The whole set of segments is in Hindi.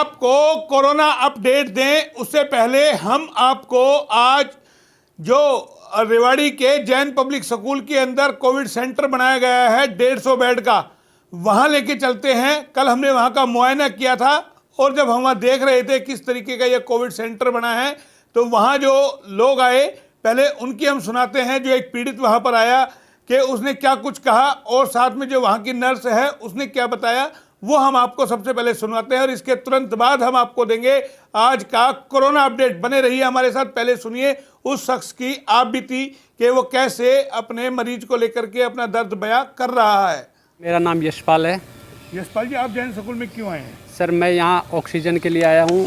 आपको कोरोना अपडेट दें उससे पहले हम आपको आज जो रेवाड़ी के जैन पब्लिक स्कूल के अंदर कोविड सेंटर बनाया गया है 150 बेड का, वहां लेके चलते हैं। कल हमने वहां का मुआयना किया था और जब हम वहां देख रहे थे किस तरीके का यह कोविड सेंटर बना है तो वहां जो लोग आए पहले उनकी हम सुनाते हैं। जो एक पीड़ित वहां पर आया कि उसने क्या कुछ कहा और साथ में जो वहां की नर्स है उसने क्या बताया वो हम आपको सबसे पहले सुनवाते हैं और इसके तुरंत बाद हम आपको देंगे आज का कोरोना अपडेट। बने रहिए हमारे साथ। पहले सुनिए उस शख्स की आप बीती कि वो कैसे अपने मरीज को लेकर के अपना दर्द बयां कर रहा है। मेरा नाम यशपाल है। यशपाल जी, आप जैन स्कूल में क्यों आए हैं? सर मैं यहाँ ऑक्सीजन के लिए आया हूँ।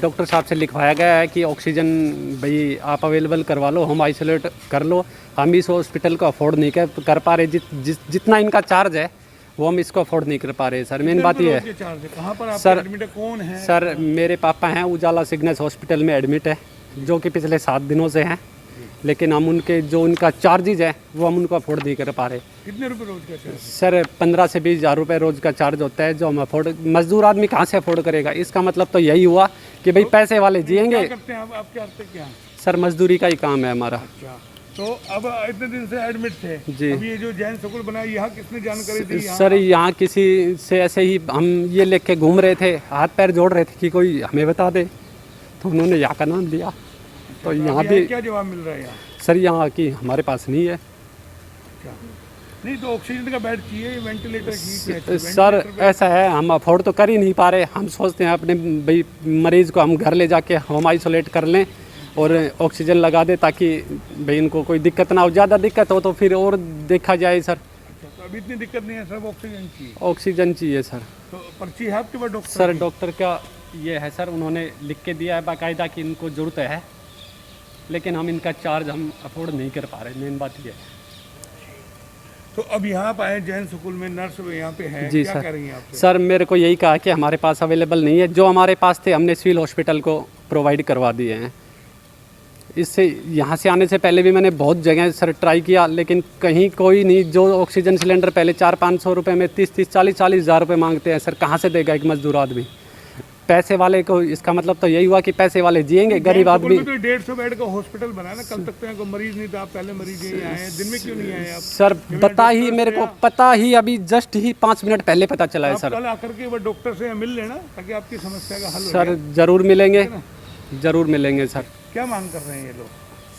डॉक्टर साहब से लिखवाया गया है कि ऑक्सीजन भाई आप अवेलेबल करवा लो, हम आइसोलेट कर लो। हम इस हॉस्पिटल को अफोर्ड नहीं कर पा रहे। जितना इनका चार्ज है वो हम इसको अफोर्ड नहीं कर पा रहे सर। मेन बात ये है। कहाँ पर सर एडमिट है? कौन है? सर मेरे पापा हैं, उजाला सिग्नेस हॉस्पिटल में एडमिट है, जो कि पिछले 7 दिनों से हैं। लेकिन हम उनके जो उनका चार्जेज है वो हम उनको अफोर्ड नहीं कर पा रहे। कितने रुपए रोज का चार्ज? सर 15 से 20 हज़ार रुपये रोज़ का चार्ज होता है, जो हम अफोर्ड, मजदूर आदमी कहाँ से अफोर्ड करेगा। इसका मतलब तो यही हुआ कि भाई पैसे वाले जिएंगे। क्या करते हैं आप क्या करते क्या? सर मजदूरी का ही काम है हमारा। अच्छा, तो अब इतने दिन से एडमिट थे जी। अब ये जो जैन स्कूल बना यहाँ किसने जानकारी दी? सर यहाँ किसी से ऐसे ही हम ये लेके के घूम रहे थे, हाथ पैर जोड़ रहे थे कि कोई हमें बता दे, तो उन्होंने यहाँ का नाम लिया। तो यहाँ भी क्या जवाब मिल रहा है यहाँ? सर यहाँ की हमारे पास नहीं है। क्या नहीं, तो ऑक्सीजन का बेड चाहिए, वेंटिलेटर की सर ऐसा है, हम अफोर्ड तो कर ही नहीं पा रहे। हम सोचते हैं अपने भाई मरीज को हम घर ले जाके होम आइसोलेट कर लें और ऑक्सीजन लगा दे ताकि भाई इनको कोई दिक्कत ना हो। ज़्यादा दिक्कत हो तो फिर और देखा जाए सर। तो अभी इतनी दिक्कत नहीं है, सब ऑक्सीजन चाहिए। ऑक्सीजन चाहिए सर। तो पर्ची है आपके पास डॉक्टर? सर डॉक्टर का ये है सर, उन्होंने लिख के दिया है बाकायदा कि इनको ज़रूरत है, लेकिन हम इनका चार्ज हम अफोर्ड नहीं कर पा रहे। मेन बात ये है। तो अब यहाँ पे आए जैन स्कूल में, नर्स यहाँ पे है, जी क्या सर। कह रही हैं आपसे? सर मेरे को यही कहा कि हमारे पास अवेलेबल नहीं है। जो हमारे पास थे हमने सिविल हॉस्पिटल को प्रोवाइड करवा दिए हैं। इससे यहाँ से आने से पहले भी मैंने बहुत जगह सर ट्राई किया, लेकिन कहीं कोई नहीं। जो ऑक्सीजन सिलेंडर पहले 400-500 रुपये में 30-30, 40-40 हज़ार रुपये मांगते हैं सर, कहाँ से देगा एक मजदूर आदमी? पैसे वाले को, इसका मतलब तो यही हुआ कि पैसे वाले जिएंगे, गरीब आदमी। तो 150 बेड का हॉस्पिटल बना ना, कल तक तो यहाँ कोई मरीज नहीं था। आप पहले मरीज यही आए हैं, दिन में क्यों नहीं आए आप? सर पता ही मेरे को, पता ही अभी जस्ट ही 5 मिनट पहले पता चला है सर। कल आकर के वो डॉक्टर से मिल लेना ताकि आपकी समस्या का हल हो सर जाए। जरूर मिलेंगे, जरूर मिलेंगे सर। क्या मांग कर रहे हैं ये लोग?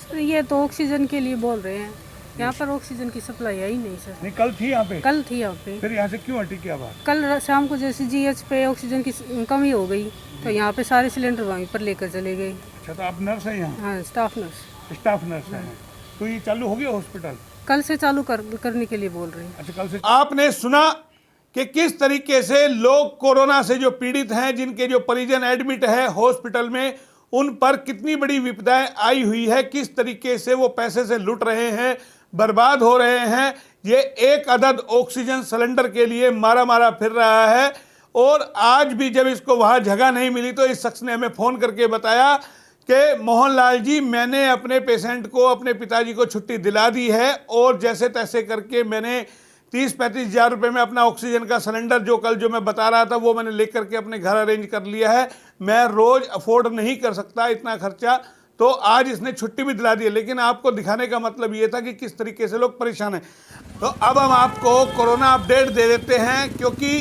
सर ये तो ऑक्सीजन के लिए बोल रहे हैं। यहाँ पर ऑक्सीजन की सप्लाई है ही नहीं सर। नहीं, कल थी यहाँ पे? कल थी यहाँ पे। फिर यहाँ से क्यों हटी, क्या बात? कल शाम को जैसे जीएच पे ऑक्सीजन की कमी हो गई तो यहाँ पे सारे सिलेंडर वहीं पर लेकर चले गए। अच्छा, तो आप नर्स हैं यहाँ? हाँ, स्टाफ नर्स। स्टाफ नर्स हैं। तो ये चालू हो गया हॉस्पिटल? कल से चालू करने के लिए बोल रहे हैं। अच्छा, कल से। आपने सुना कि किस तरीके से लोग कोरोना से जो पीड़ित हैं, जिनके जो परिजन एडमिट है हॉस्पिटल में, उन पर कितनी बड़ी विपदाएं आई हुई है, किस तरीके से वो पैसे से लुट रहे हैं, बर्बाद हो रहे हैं। ये एक अदद ऑक्सीजन सिलेंडर के लिए मारा मारा फिर रहा है। और आज भी जब इसको वहाँ जगह नहीं मिली तो इस शख्स ने हमें फ़ोन करके बताया कि मोहनलाल जी, मैंने अपने पेशेंट को, अपने पिताजी को छुट्टी दिला दी है और जैसे तैसे करके मैंने 30-35 हज़ार रुपये में अपना ऑक्सीजन का सिलेंडर, जो कल जो मैं बता रहा था, वो मैंने लेकर के अपने घर अरेंज कर लिया है। मैं रोज़ अफोर्ड नहीं कर सकता इतना खर्चा, तो आज इसने छुट्टी भी दिला दी है। लेकिन आपको दिखाने का मतलब ये था कि किस तरीके से लोग परेशान हैं। तो अब हम आपको कोरोना अपडेट दे देते हैं, क्योंकि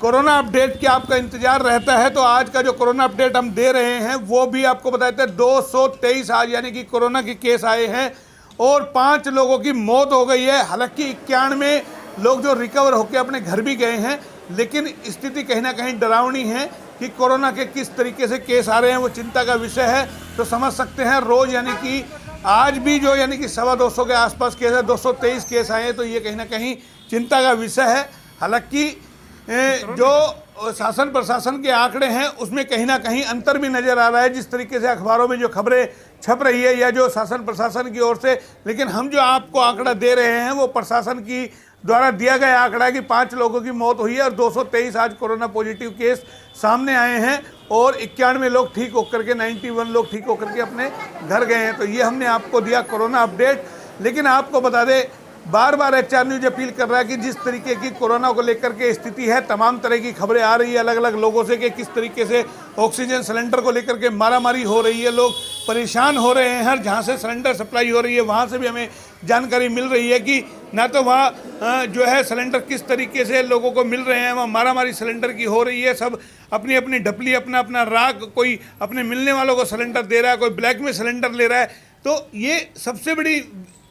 कोरोना अपडेट के आपका इंतजार रहता है। तो आज का जो कोरोना अपडेट हम दे रहे हैं वो भी आपको बताते हैं। 223 आज यानी कि कोरोना के केस आए हैं और 5 लोगों की मौत हो गई है। हालांकि 91 लोग जो रिकवर होकर अपने घर भी गए हैं, लेकिन स्थिति कहीं ना कहीं डरावनी है कि कोरोना के किस तरीके से केस आ रहे हैं, वो चिंता का विषय है। तो समझ सकते हैं रोज़ यानी कि आज भी जो यानी कि 250 के आसपास केस है, 223 केस आए हैं, तो ये कहीं ना कहीं चिंता का विषय है। हालांकि जो शासन प्रशासन के आंकड़े हैं उसमें कहीं ना कहीं अंतर भी नज़र आ रहा है, जिस तरीके से अखबारों में जो खबरें छप रही है या जो शासन प्रशासन की ओर से। लेकिन हम जो आपको आंकड़ा दे रहे हैं वो प्रशासन की द्वारा दिया गया आंकड़ा है कि 5 लोगों की मौत हुई है और 223 आज कोरोना पॉजिटिव केस सामने आए हैं और 91 लोग ठीक होकर के, 91 लोग ठीक होकर के अपने घर गए हैं। तो ये हमने आपको दिया कोरोना अपडेट। लेकिन आपको बता दें बार बार HR न्यूज अपील कर रहा है कि जिस तरीके की कोरोना को लेकर के स्थिति है, तमाम तरह की खबरें आ रही है अलग अलग लोगों से कि किस तरीके से ऑक्सीजन सिलेंडर को लेकर के मारामारी हो रही है, लोग परेशान हो रहे हैं। हर जहाँ से सिलेंडर सप्लाई हो रही है वहाँ से भी हमें जानकारी मिल रही है कि ना तो वहाँ जो है सिलेंडर किस तरीके से लोगों को मिल रहे हैं, वहाँ मारामारी सिलेंडर की हो रही है। सब अपनी अपनी ढपली, अपना अपना राग, कोई अपने मिलने वालों को सिलेंडर दे रहा है, कोई ब्लैक में सिलेंडर ले रहा है। तो ये सबसे बड़ी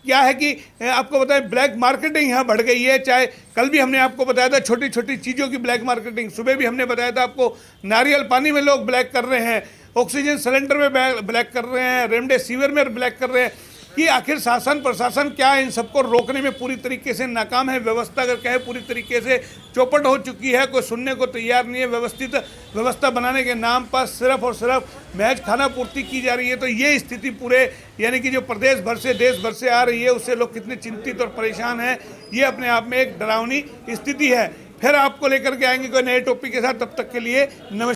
क्या है कि आपको बताएं, ब्लैक मार्केटिंग यहाँ बढ़ गई है। चाहे कल भी हमने आपको बताया था छोटी छोटी चीज़ों की ब्लैक मार्केटिंग, सुबह भी हमने बताया था आपको, नारियल पानी में लोग ब्लैक कर रहे हैं, ऑक्सीजन सिलेंडर में ब्लैक कर रहे हैं, रेमडेसिविर में ब्लैक कर रहे हैं। कि आखिर शासन प्रशासन क्या इन सबको रोकने में पूरी तरीके से नाकाम है। व्यवस्था अगर कहे पूरी तरीके से चौपट हो चुकी है, कोई सुनने को तैयार नहीं है। व्यवस्थित व्यवस्था बनाने के नाम पर सिर्फ और सिर्फ महज खाना पूर्ति की जा रही है। तो ये स्थिति पूरे यानी कि जो प्रदेश भर से, देश भर से आ रही है, उससे लोग कितने चिंतित और परेशान हैं, ये अपने आप में एक डरावनी स्थिति है। फिर आपको लेकर के आएंगे कोई नए टॉपिक के साथ, तब तक के लिए नमस्कार।